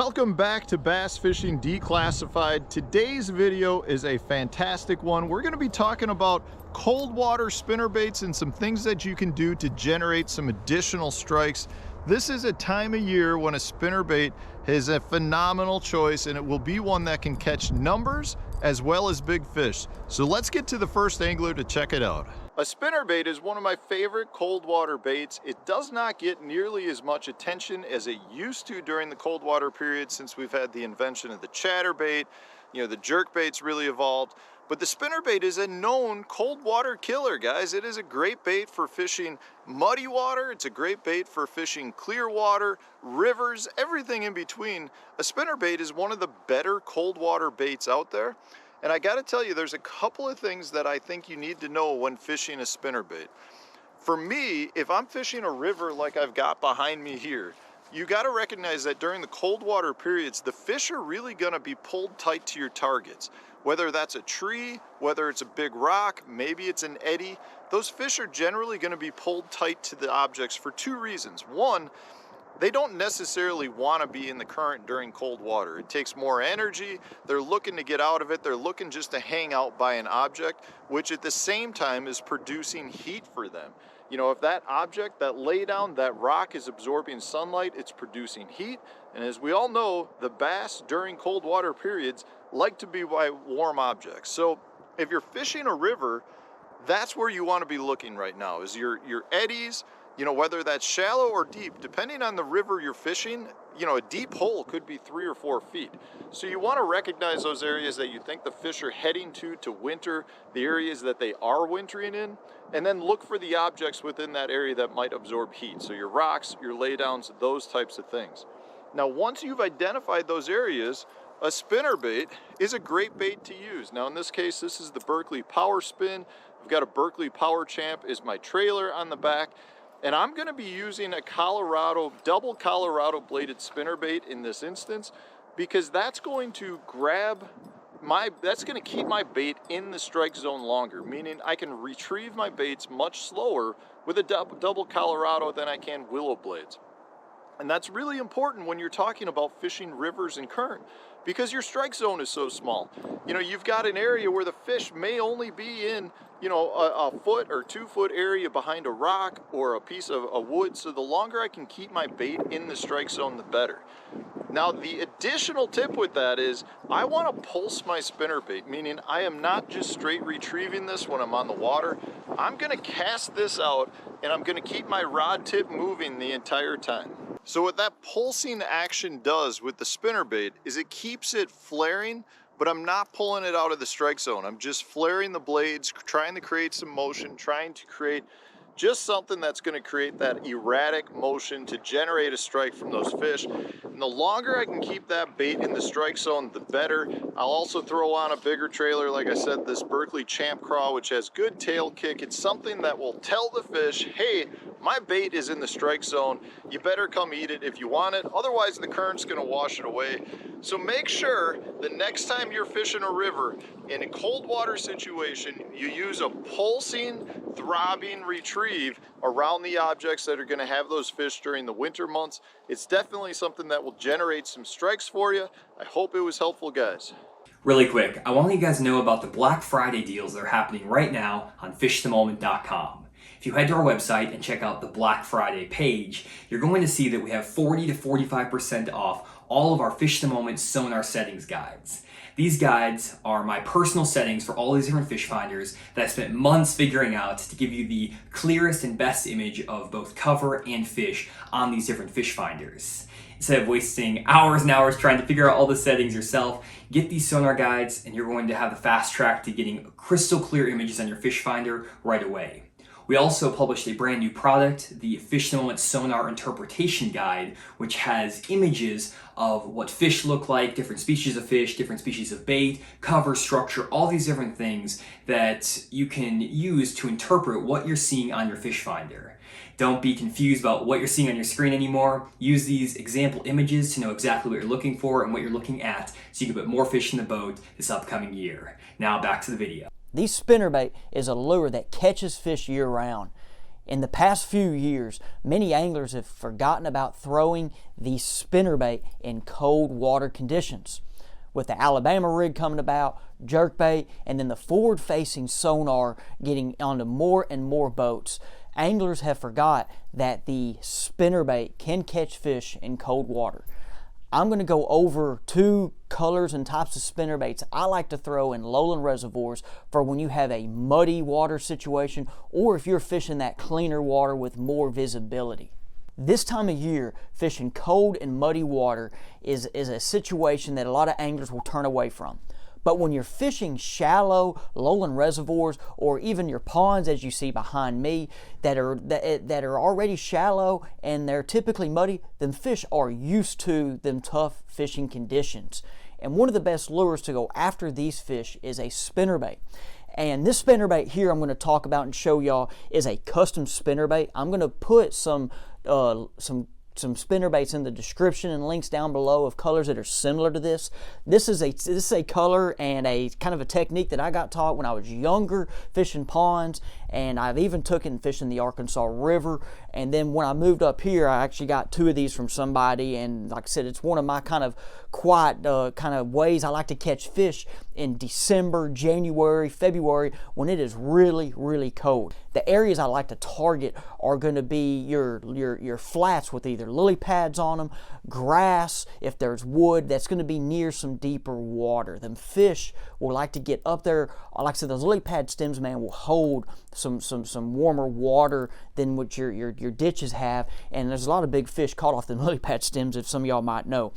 Welcome back to Bass Fishing Declassified. Today's video is a fantastic one. We're going to be talking about cold water spinnerbaits and some things that you can do to generate some additional strikes. This is a time of year when a spinnerbait is a phenomenal choice, and it will be one that can catch numbers as well as big fish. So let's get to the first angler to check it out. A spinnerbait is one of my favorite cold water baits. It does not get nearly as much attention as it used to during the cold water period since we've had the invention of the chatterbait. You know, the jerkbait's really evolved. But the spinnerbait is a known cold water killer, guys. It is a great bait for fishing muddy water. It's a great bait for fishing clear water, rivers, everything in between. A spinnerbait is one of the better cold water baits out there. And I gotta tell you, there's a couple of things that I think you need to know when fishing a spinnerbait. For me, if I'm fishing a river like I've got behind me here, you gotta recognize that during the cold water periods, the fish are really gonna be pulled tight to your targets. Whether that's a tree, whether it's a big rock, maybe it's an eddy, those fish are generally gonna be pulled tight to the objects for two reasons. One, they don't necessarily want to be in the current during cold water. It takes more energy. They're looking to get out of it. They're looking just to hang out by an object, which at the same time is producing heat for them. You know, if that object, that lay down, that rock is absorbing sunlight, it's producing heat. And as we all know, the bass during cold water periods like to be by warm objects. So if you're fishing a river, that's where you want to be looking right now, is your eddies. You know, whether that's shallow or deep, depending on the river you're fishing, you know, a deep hole could be 3 or 4 feet. So you want to recognize those areas that you think the fish are heading to winter, the areas that they are wintering in, and then look for the objects within that area that might absorb heat. So your rocks, your laydowns, those types of things. Now, once you've identified those areas, a spinnerbait is a great bait to use. Now, in this case, this is the Berkley Power Spin. I've got a Berkley Power Champ is my trailer on the back. And I'm going to be using a double Colorado bladed spinnerbait in this instance, because that's going to that's going to keep my bait in the strike zone longer, meaning I can retrieve my baits much slower with a double Colorado than I can willow blades. And that's really important when you're talking about fishing rivers and current, because your strike zone is so small. You know, you've got an area where the fish may only be in, you know, a 1 or 2 foot area behind a rock or a piece of wood. So the longer I can keep my bait in the strike zone, the better. Now, the additional tip with that is I want to pulse my spinnerbait, meaning I am not just straight retrieving this when I'm on the water. I'm going to cast this out and I'm going to keep my rod tip moving the entire time. So what that pulsing action does with the spinnerbait is it keeps it flaring, but I'm not pulling it out of the strike zone. I'm just flaring the blades, trying to create some motion, trying to create just something that's going to create that erratic motion to generate a strike from those fish. And the longer I can keep that bait in the strike zone, the better. I'll also throw on a bigger trailer, like I said, this Berkley Champ Craw, which has good tail kick. It's something that will tell the fish, hey, my bait is in the strike zone. You better come eat it if you want it. Otherwise, the current's going to wash it away. So make sure the next time you're fishing a river in a cold water situation, you use a pulsing, throbbing retrieve around the objects that are going to have those fish during the winter months. It's definitely something that will generate some strikes for you. I hope it was helpful, guys. Really quick, I want to let you guys know about the Black Friday deals that are happening right now on fishthemoment.com. If you head to our website and check out the Black Friday page, you're going to see that we have 40 to 45% off all of our Fish the Moment Sonar settings guides. These guides are my personal settings for all these different fish finders that I spent months figuring out to give you the clearest and best image of both cover and fish on these different fish finders. Instead of wasting hours and hours trying to figure out all the settings yourself, get these Sonar guides and you're going to have the fast track to getting crystal clear images on your fish finder right away. We also published a brand new product, the Fish the Moment Sonar Interpretation Guide, which has images of what fish look like, different species of fish, different species of bait, cover, structure, all these different things that you can use to interpret what you're seeing on your fish finder. Don't be confused about what you're seeing on your screen anymore. Use these example images to know exactly what you're looking for and what you're looking at so you can put more fish in the boat this upcoming year. Now back to the video. The spinnerbait is a lure that catches fish year-round. In the past few years, many anglers have forgotten about throwing the spinnerbait in cold water conditions. With the Alabama rig coming about, jerkbait, and then the forward-facing sonar getting onto more and more boats, anglers have forgot that the spinnerbait can catch fish in cold water. I'm going to go over 2 colors and types of spinnerbaits I like to throw in lowland reservoirs for when you have a muddy water situation or if you're fishing that cleaner water with more visibility. This time of year, fishing cold and muddy water is a situation that a lot of anglers will turn away from. But when you're fishing shallow lowland reservoirs or even your ponds, as you see behind me, that are already shallow and they're typically muddy, then fish are used to them tough fishing conditions. And one of the best lures to go after these fish is a spinnerbait. And this spinnerbait here I'm going to talk about and show y'all is a custom spinnerbait. I'm going to put some spinnerbaits in the description and links down below of colors that are similar to this. This is a color and a kind of a technique that I got taught when I was younger fishing ponds, and I've even took it and fishing the Arkansas River. And then when I moved up here, I actually got 2 of these from somebody, and like I said, it's one of my kind of quiet kind of ways I like to catch fish in December, January, February when it is really, really cold. The areas I like to target are going to be your flats with either lily pads on them, grass, if there's wood, that's going to be near some deeper water. Them fish will like to get up there. Like I said, those lily pad stems, man, will hold some warmer water than what your ditches have, and there's a lot of big fish caught off the lily pad stems, if some of y'all might know.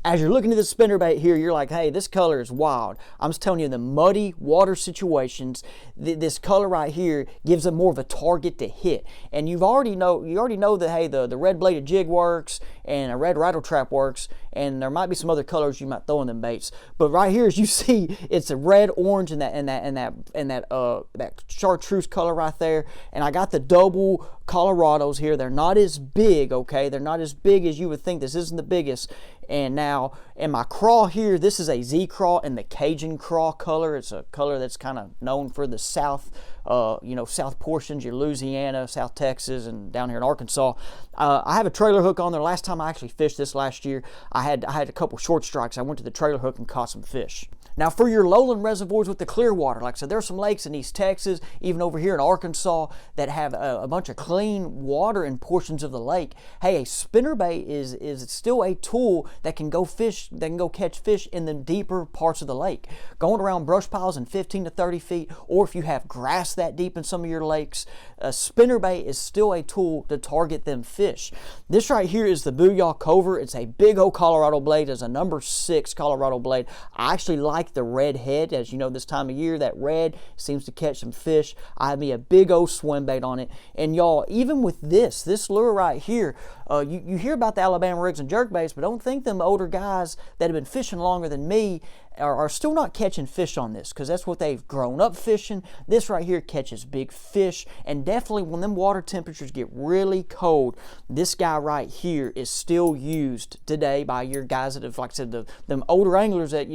As you're looking at this spinnerbait here, you're like, hey, this color is wild. I'm just telling you, in the muddy water situations, this color right here gives them more of a target to hit. And you already know that, hey, the red bladed jig works and a red rattle trap works, and there might be some other colors you might throw in them baits. But right here, as you see, it's a red, orange, and that chartreuse color right there. And I got the double Colorados here. They're not as big, okay? They're not as big as you would think. This isn't the biggest. And now in my craw here, this is a Z craw in the Cajun craw color. It's a color that's kind of known for the south, south portions, your Louisiana, South Texas, and down here in Arkansas. I have a trailer hook on there. Last time I actually fished this last year, I had a couple short strikes. I went to the trailer hook and caught some fish. Now for your lowland reservoirs with the clear water, like I said, there's some lakes in East Texas, even over here in Arkansas, that have a bunch of clean water in portions of the lake. Hey, a spinnerbait is still a tool that can go catch fish in the deeper parts of the lake. Going around brush piles in 15 to 30 feet, or if you have grass that deep in some of your lakes, a spinnerbait is still a tool to target them fish. This right here is the Booyah Cover. It's a big old Colorado blade. It's a number 6 Colorado blade. I actually like the red head. As you know, this time of year, that red seems to catch some fish. I have me a big old swim bait on it. And y'all, even with this lure right here, you hear about the Alabama rigs and jerkbaits, but don't think them older guys that have been fishing longer than me are still not catching fish on this, because that's what they've grown up fishing. This right here catches big fish, and definitely when them water temperatures get really cold, this guy right here is still used today by your guys that have, like I said, them older anglers that,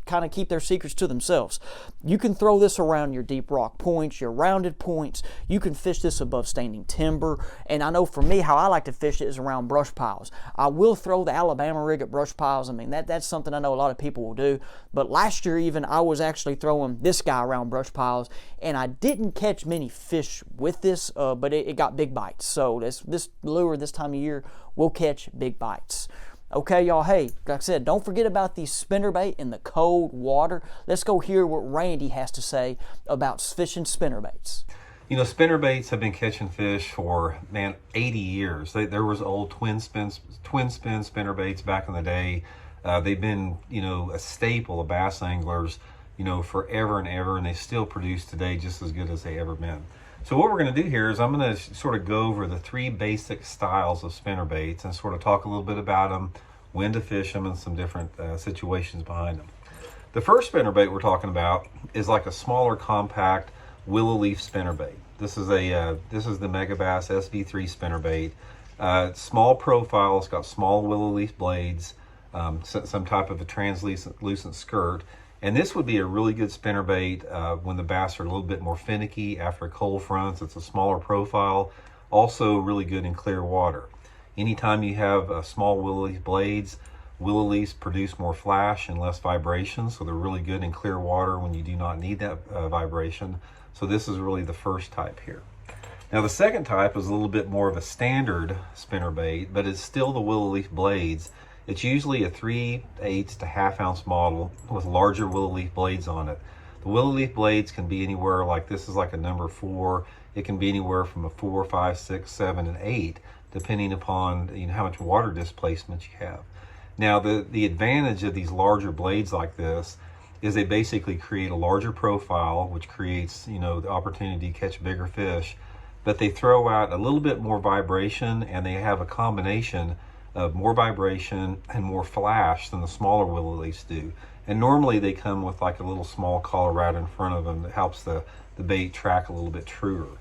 kind of keep their secrets to themselves. You can throw this around your deep rock points, your rounded points. You can fish this above standing timber, and I know for me, how I like to fish it is around brush piles. I will throw the Alabama rig at brush piles. I mean, that's something I know a lot of people will do. But last year even, I was actually throwing this guy around brush piles, and I didn't catch many fish with this, but it got big bites. So this lure this time of year will catch big bites. Okay, y'all, hey, like I said, don't forget about the spinnerbait in the cold water. Let's go hear what Randy has to say about fishing spinnerbaits. Spinnerbaits have been catching fish for, 80 years. There was old twin spin spinnerbaits back in the day. They've been, a staple of bass anglers, forever and ever, and they still produce today just as good as they ever been. So what we're going to do here is I'm going to sort of go over the 3 basic styles of spinnerbaits and sort of talk a little bit about them, when to fish them, and some different situations behind them. The first spinnerbait we're talking about is like a smaller, compact willow leaf spinnerbait. This is the Megabass SV3 spinnerbait. Small profile. It's got small willow leaf blades, some type of a translucent skirt. And this would be a really good spinnerbait when the bass are a little bit more finicky after cold fronts. It's a smaller profile. Also really good in clear water. Anytime you have small willow leaf blades, willow leaves produce more flash and less vibration, so they're really good in clear water when you do not need that vibration. So this is really the first type here. Now the second type is a little bit more of a standard spinnerbait, but it's still the willow leaf blades. It's usually a 3/8 to ½ ounce model with larger willow leaf blades on it. The willow leaf blades can be anywhere, like this is like a number 4. It can be anywhere from a 4, 5, 6, 7, and 8, depending upon how much water displacement you have. Now the advantage of these larger blades like this is they basically create a larger profile, which creates the opportunity to catch bigger fish, but they throw out a little bit more vibration, and they have a combination of more vibration and more flash than the smaller willow leaves do. And normally they come with like a little small Colorado in front of them that helps the bait track a little bit truer.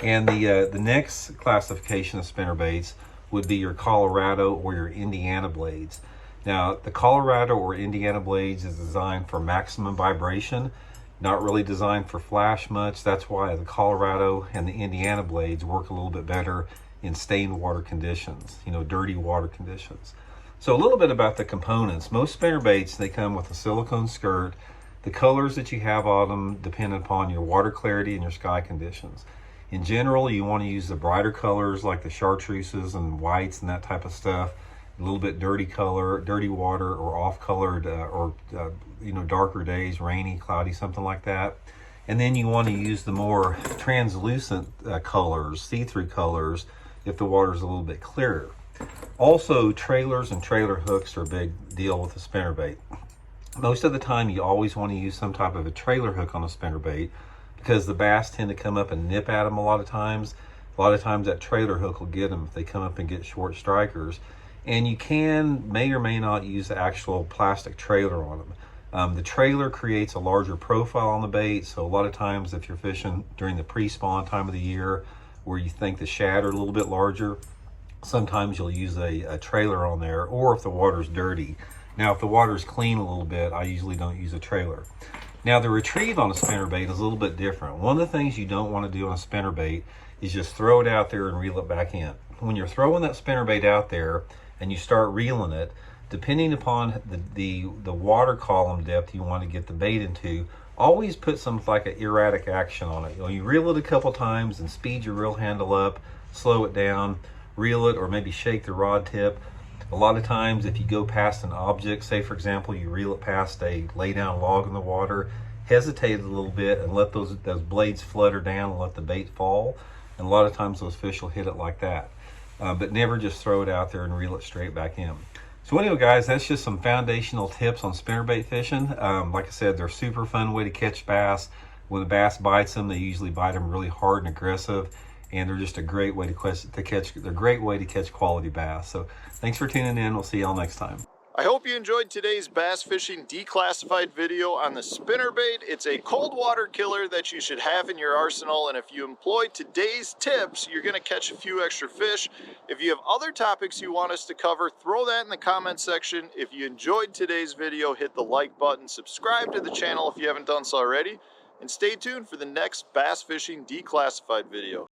And the next classification of spinnerbaits would be your Colorado or your Indiana blades. Now the Colorado or Indiana blades is designed for maximum vibration, not really designed for flash much. That's why the Colorado and the Indiana blades work a little bit better in stained water conditions, dirty water conditions. So a little bit about the components. Most spinnerbaits, they come with a silicone skirt. The colors that you have on them depend upon your water clarity and your sky conditions. In general, you want to use the brighter colors like the chartreuses and whites and that type of stuff. A little bit dirty color, dirty water, or off-colored, darker days, rainy, cloudy, something like that. And then you want to use the more translucent colors, see-through colors, if the water is a little bit clearer. Also, trailers and trailer hooks are a big deal with a spinnerbait. Most of the time, you always want to use some type of a trailer hook on a spinnerbait because the bass tend to come up and nip at them a lot of times. A lot of times that trailer hook will get them if they come up and get short strikers. And you may or may not use the actual plastic trailer on them. The trailer creates a larger profile on the bait, so a lot of times if you're fishing during the pre-spawn time of the year where you think the shad are a little bit larger, sometimes you'll use a trailer on there, or if the water's dirty. Now if the water's clean a little bit, I usually don't use a trailer. Now the retrieve on a spinnerbait is a little bit different. One of the things you don't want to do on a spinnerbait is just throw it out there and reel it back in. When you're throwing that spinnerbait out there and you start reeling it, depending upon the water column depth you want to get the bait into, always put some like an erratic action on it. You reel it a couple times and speed your reel handle up, slow it down, reel it, or maybe shake the rod tip. A lot of times if you go past an object, say for example you reel it past a lay down log in the water, hesitate a little bit and let those blades flutter down and let the bait fall. And a lot of times those fish will hit it like that. But never just throw it out there and reel it straight back in. So anyway guys, that's just some foundational tips on spinnerbait fishing. Like I said, they're a super fun way to catch bass. When the bass bites them, they usually bite them really hard and aggressive, and they're just a great way to catch quality bass. So thanks for tuning in. We'll see y'all next time. I hope you enjoyed today's bass fishing declassified video on the spinnerbait. It's a cold water killer that you should have in your arsenal, and if you employ today's tips, you're going to catch a few extra fish. If you have other topics you want us to cover, throw that in the comment section. If you enjoyed today's video, hit the like button, subscribe to the channel if you haven't done so already, and stay tuned for the next bass fishing declassified video.